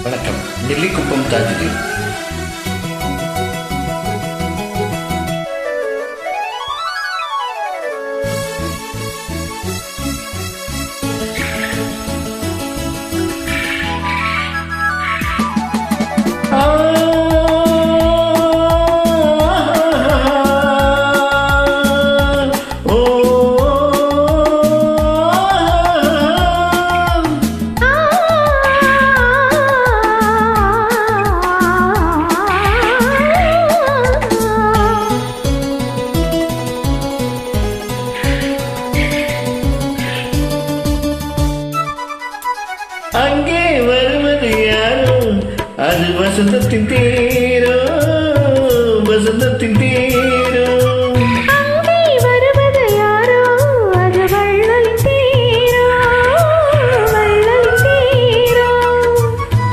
வணக்கம். நெல்லிக்குப்பம் தாஜுதீன். அங்கே வருவது யாரோ, அது வசந்தத்தின் தேரோ, வசந்தத்தின் தேரோ. அங்கே வருவது யாரோ, அது வள்ளலின் தேரோ, வள்ளலின் தேரோ.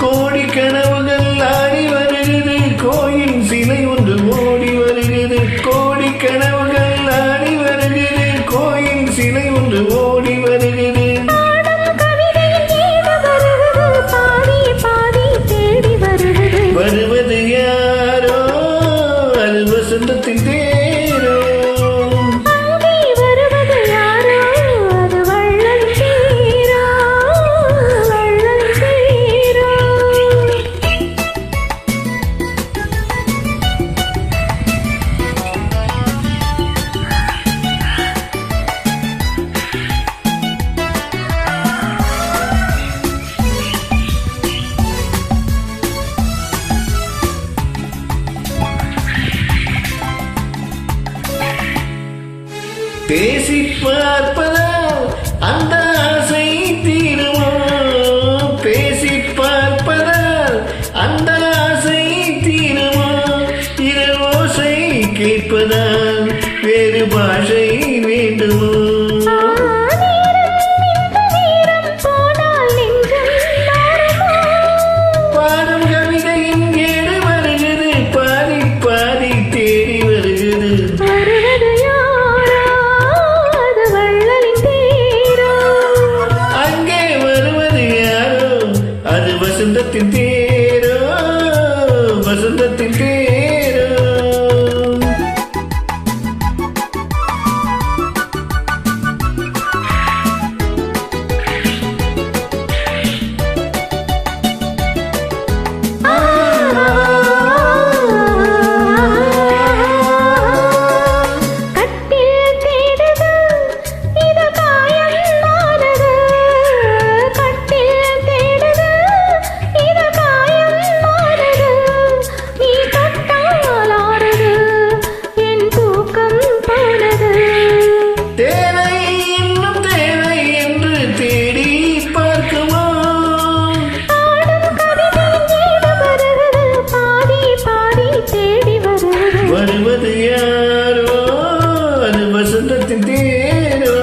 கோடி கனவுகள் ஆடி வருகிறது, கோயில் சிலை ஒன்று ஓடி வருகிறது. கோடி கனவுகள் ஆடி வருகிறது, கோயில் சிலை ஒன்று ஓடி வருகிறது. வருவது யாரோ, அது வசந்தத்தின் தேரோ. அங்கே வருவது யாரோ, அது வள்ளலின் தேரோ, வள்ளலின் தேரோ. பேசி பார்ப்பதால் அந்த ஆசை தீருமோ, பேசி பார்ப்பதால் அந்த ஆசை தீருமோ. இரவோசை கேட்பதால் வேறு பாஷை வேண்டுமோ. பாடும் கவிதையின் ஏடு வருகிறது, பாதி பாதி தேடி வருகிறது. அங்கே வருவது யாரோ, அது வசந்தத்தின் தேரோ, வசந்தத்தின் தேரோ. வருவது யாரோ, அது வசந்தத்தின் தேரோ.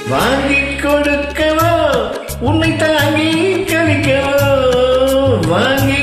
வாங்கிக் கொடுக்கவோ, உன்னை தாங்கி கழிக்கவோ, வாங்கி